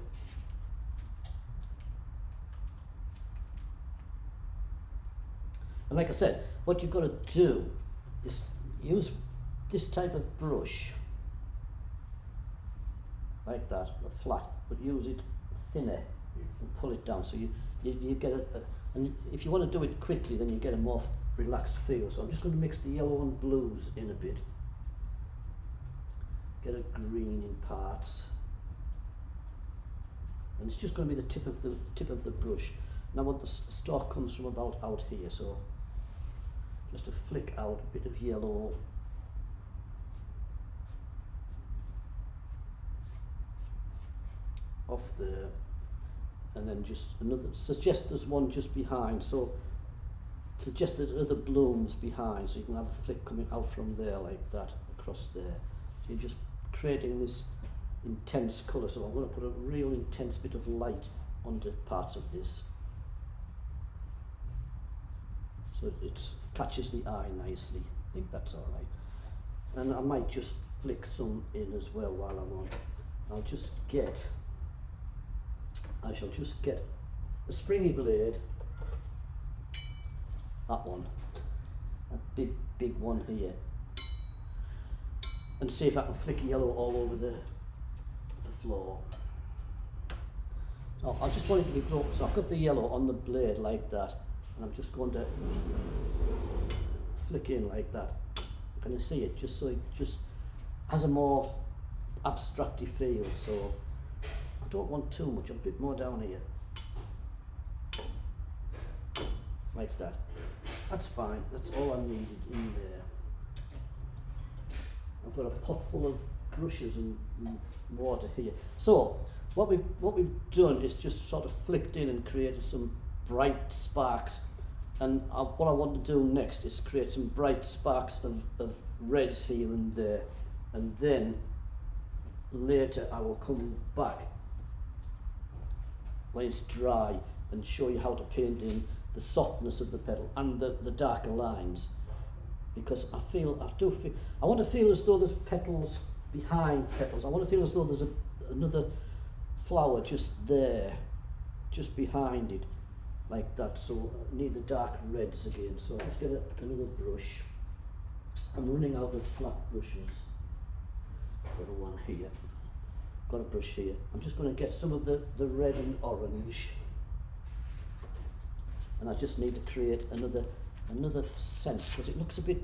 And like I said, what you've got to do is use this type of brush, like that, flat, but use it thinner and pull it down. So you get and if you want to do it quickly, then you get a more relaxed feel. So I'm just going to mix the yellow and blues in a bit. Get a green in parts, and it's just going to be the tip of the brush. Now what the stalk comes from about out here, so just to flick out a bit of yellow. Off there, and then just another, suggest there's one just behind, so suggest there's other blooms behind, so you can have a flick coming out from there like that, across there. So you're just creating this intense colour, so I'm going to put a real intense bit of light onto parts of this, so it catches the eye nicely. I think that's alright. And I might just flick some in as well while I'm on. I shall just get a springy blade, that one, a big one here, and see if I can flick yellow all over the floor. So I just want it to be broken, so I've got the yellow on the blade like that, and I'm just going to flick in like that. Can you see it? Just so it just has a more abstracty feel. So I don't want too much, a bit more down here. Like that. That's fine, that's all I needed in there. I've got a pot full of brushes and water here. So what we've done is just sort of flicked in and created some bright sparks. And what I want to do next is create some bright sparks of reds here and there. And then later I will come back when it's dry and show you how to paint in the softness of the petal and the darker lines, because I want to feel as though there's petals behind petals. I want to feel as though there's another flower just there, just behind it, like that. So I need the dark reds again, so I'll just get another brush. I'm running out of flat brushes. Got one here, got a brush here. I'm just going to get some of the red and orange, and I just need to create another sense, because it looks a bit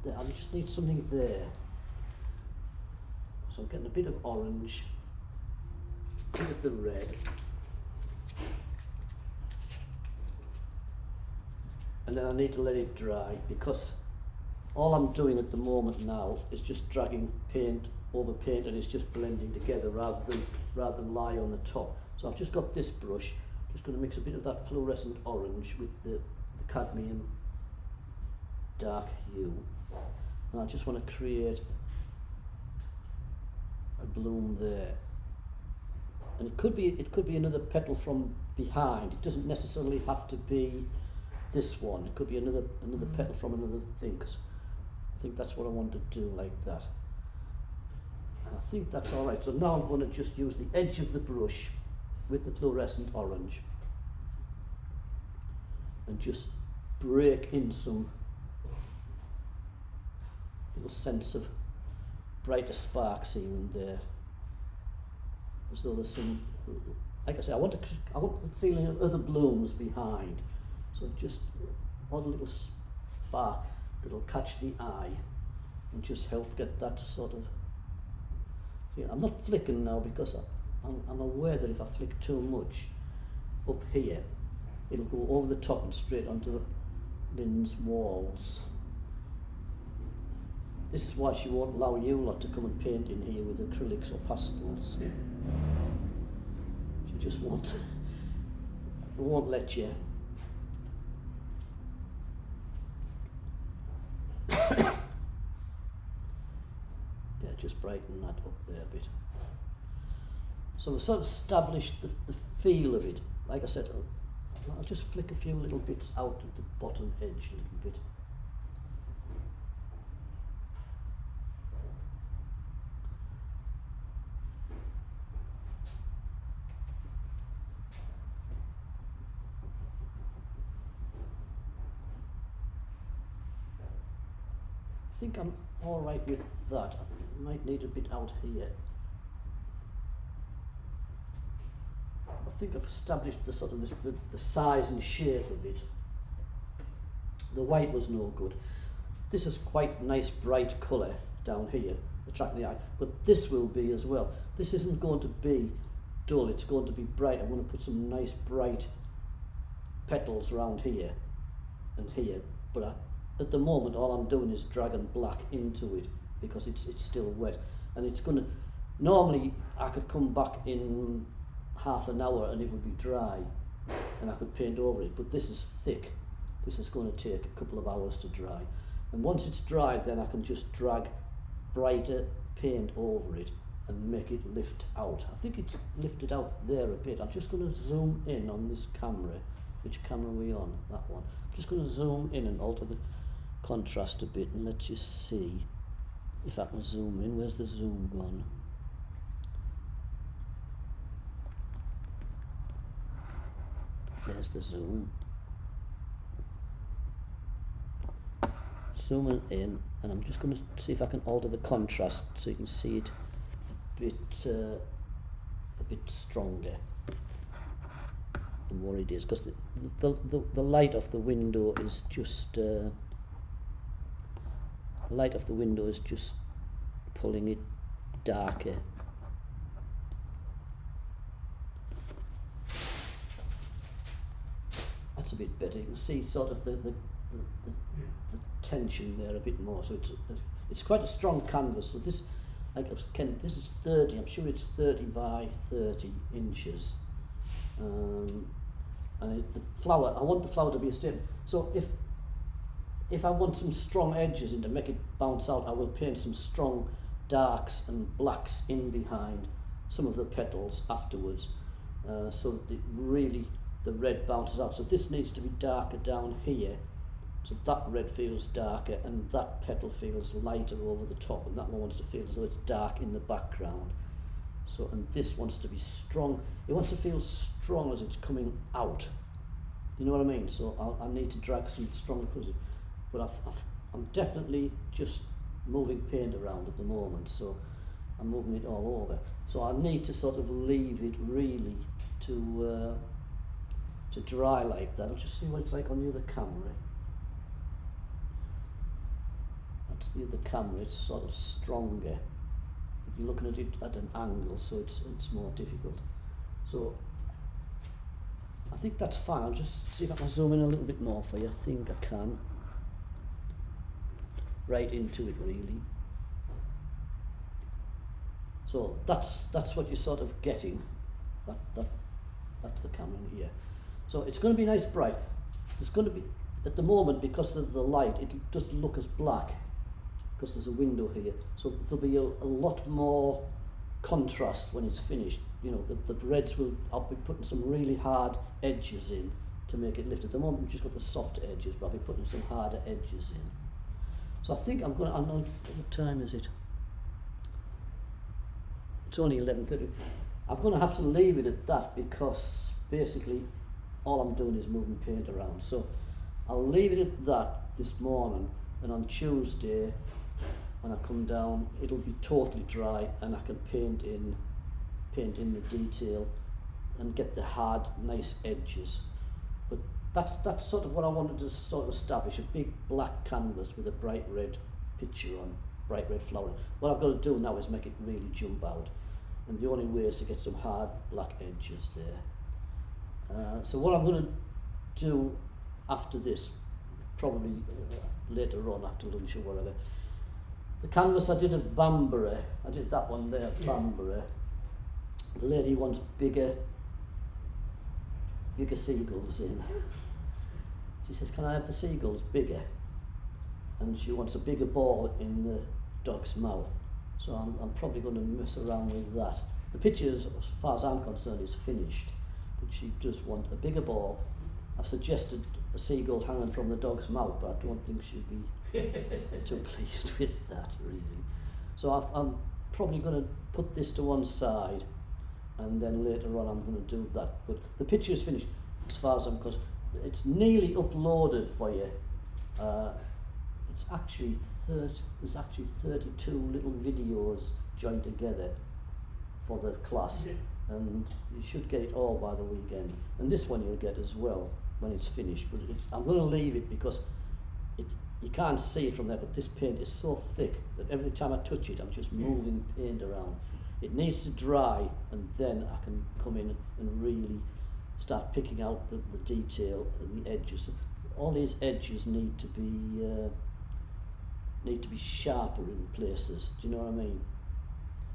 there. I just need something there. So I'm getting a bit of orange, a bit of the red, and then I need to let it dry, because all I'm doing at the moment now is just dragging paint over paint, and it's just blending together rather than lie on the top. So I've just got this brush, just going to mix a bit of that fluorescent orange with the cadmium dark hue, and I just want to create a bloom there. And it could be another petal from behind. It doesn't necessarily have to be this one. It could be another petal from another thing, 'cause I think that's what I want to do, like that. And I think that's all right. So now I'm going to just use the edge of the brush with the fluorescent orange and just break in some little sense of brighter sparks here and there, as though there's some, like I say, I want the feeling of other blooms behind. So just odd little spark that'll catch the eye and just help get that sort of feel. I'm not flicking now because I'm aware that if I flick too much up here, it'll go over the top and straight onto Lynn's walls. This is why she won't allow you lot to come and paint in here with acrylics or pastels. Yeah. She just won't let you. Yeah, just brighten that up there a bit. So we've sort of established the feel of it. Like I said, I'll just flick a few little bits out at the bottom edge a little bit. I think I'm all right with that. I might need a bit out here. I think I've established the sort of the size and shape of it. The white was no good. This is quite nice bright colour down here, attracting the eye, but this will be as well. This isn't going to be dull, it's going to be bright. I'm going to put some nice bright petals around here and here, but at the moment all I'm doing is dragging black into it because it's still wet, and it's going to, normally I could come back in half an hour and it would be dry and I could paint over it, but this is thick. This is going to take a couple of hours to dry, and once it's dried then I can just drag brighter paint over it and make it lift out. I think it's lifted out there a bit. I'm just going to zoom in on this camera. Which camera are we on? That one. I'm just going to zoom in and alter the contrast a bit and let you see if I can zoom in. Where's the zoom gone? There's the zoom. Zooming in, and I'm just going to see if I can alter the contrast so you can see it a bit stronger than what it is, because the light of the window is just the light of the window is just pulling it darker. That's a bit better. You can see sort of the tension there a bit more. So it's quite a strong canvas. So this, like Ken, this is 30. I'm sure it's 30 by 30 inches. And the flower, I want the flower to be a statement. So if I want some strong edges and to make it bounce out, I will paint some strong darks and blacks in behind some of the petals afterwards, so that the red bounces out. So this needs to be darker down here, so that red feels darker and that petal feels lighter over the top, and that one wants to feel as though it's dark in the background. So, and this wants to be strong. It wants to feel strong as it's coming out. You know what I mean? So I need to drag some stronger colours in. But I'm definitely just moving paint around at the moment, so I'm moving it all over. So I need to sort of leave it really to dry like that. I'll just see what it's like on the other camera. That's the other camera, it's sort of stronger. You're looking at it at an angle, so it's more difficult. So I think that's fine. I'll just see if I can zoom in a little bit more for you. I think I can. Right into it, really. So that's what you're sort of getting. That's the camera in here. So it's going to be nice bright. There's going to be, at the moment, because of the light, it doesn't look as black, because there's a window here, so there'll be a lot more contrast when it's finished. You know, the reds I'll be putting some really hard edges in to make it lift. At the moment we've just got the soft edges, but I'll be putting some harder edges in. So I think I know, what time is it? It's only 11:30. I'm going to have to leave it at that because basically all I'm doing is moving paint around. So I'll leave it at that this morning, and on Tuesday when I come down it'll be totally dry and I can paint in paint in the detail and get the hard, nice edges. But that's sort of what I wanted to sort of establish, a big black canvas with a bright red picture on, bright red flowering. What I've got to do now is make it really jump out, and the only way is to get some hard black edges there. So what I'm going to do after this, probably later on after lunch or whatever, the canvas I did of Bambury, I did that one there, Bambury. The lady wants bigger seagulls in. She says, can I have the seagulls bigger? And she wants a bigger ball in the dog's mouth. So I'm probably going to mess around with that. The picture, as far as I'm concerned, is finished, but she does want a bigger ball. I've suggested a seagull hanging from the dog's mouth, but I don't think she'd be too pleased with that, really. So I'm probably going to put this to one side, and then later on I'm going to do that. But the picture is finished as far as I'm concerned. It's nearly uploaded for you. It's actually there's actually 32 little videos joined together for the class, and you should get it all by the weekend. And this one you'll get as well when it's finished. But I'm going to leave it because you can't see it from there, but this paint is so thick that every time I touch it I'm just moving paint around. It needs to dry, and then I can come in and really start picking out the detail and the edges. All these edges need to be sharper in places. Do you know what I mean?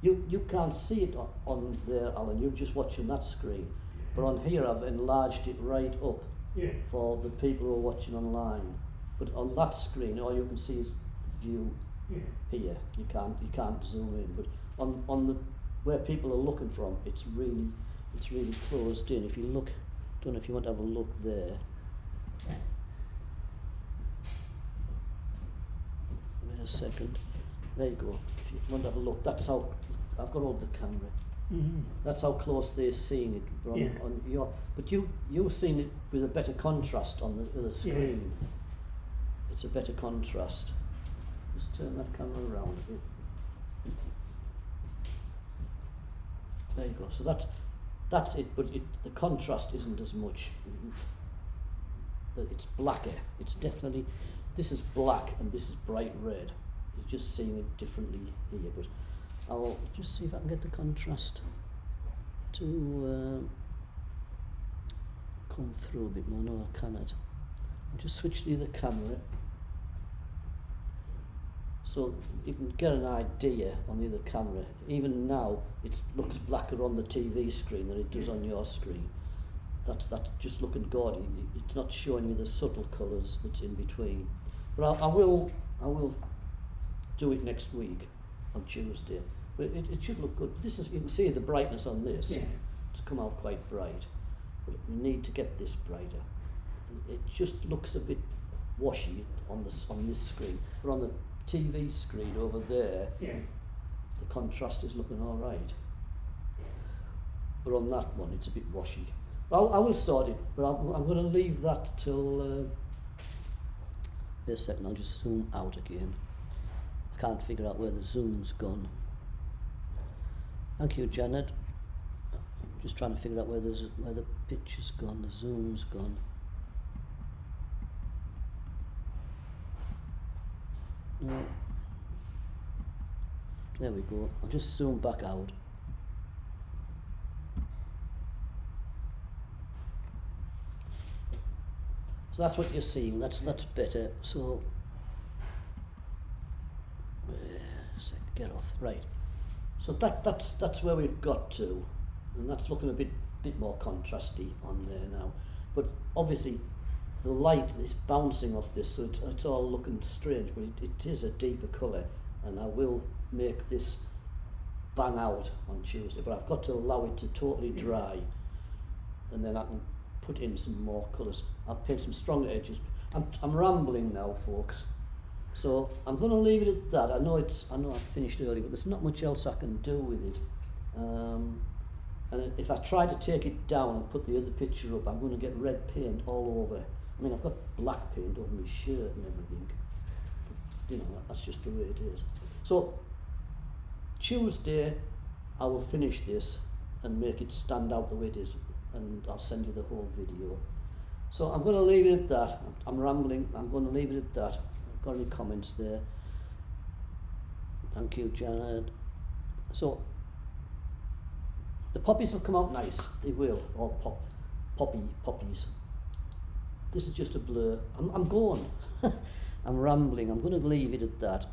You can't see it on there, Alan. You're just watching that screen. But on here I've enlarged it right up for the people who are watching online. But on that screen, all you can see is the view here. You can't zoom in. But on the where people are looking from, it's really closed in. If you look, don't know if you want to have a look there. Wait a second. There you go. If you want to have a look, that's how I've got hold of the camera. Mm-hmm. That's how close they're seeing it. On your, but you've seen it with a better contrast on the other screen. It's a better contrast. Just turn that camera around a bit. There you go. So that's it. But the contrast isn't as much. It's blacker. It's definitely, this is black and this is bright red. You're just seeing it differently here. But I'll just see if I can get the contrast to come through a bit more. No, I cannot. I'll just switch to the other camera so you can get an idea on the other camera. Even now it looks blacker on the TV screen than it does on your screen. That's just looking gaudy. It's not showing you the subtle colours that's in between. But I will do it next week on Tuesday. But it should look good. This is, you can see the brightness on this. It's come out quite bright. But we need to get this brighter. It just looks a bit washy on this screen. But on the TV screen over there, the contrast is looking all right. But on that one, it's a bit washy. Well, I will sort it, but I'm going to leave that till. Wait a second, I'll just zoom out again. I can't figure out where the zoom's gone. Thank you, Janet. I'm just trying to figure out where the picture's gone, the zoom's gone. No. There we go. I'll just zoom back out. So that's what you're seeing. That's better. So get off. Right. So that's where we've got to, and that's looking a bit more contrasty on there now. But obviously the light is bouncing off this, so it's all looking strange, but it is a deeper colour, and I will make this bang out on Tuesday, but I've got to allow it to totally dry, and then I can put in some more colours. I'll paint some stronger edges. I'm rambling now, folks, so I'm going to leave it at that. I know I finished early, but there's not much else I can do with it. And if I try to take it down and put the other picture up, I'm going to get red paint all over. I mean, I've got black paint over my shirt and everything. But, you know, that's just the way it is. So Tuesday, I will finish this, and make it stand out the way it is, and I'll send you the whole video. So I'm going to leave it at that. I'm rambling. I'm going to leave it at that. Got any comments there? Thank you, Janet. So the poppies will come out nice. They will. Or poppies. This is just a blur. I'm going. I'm rambling. I'm going to leave it at that.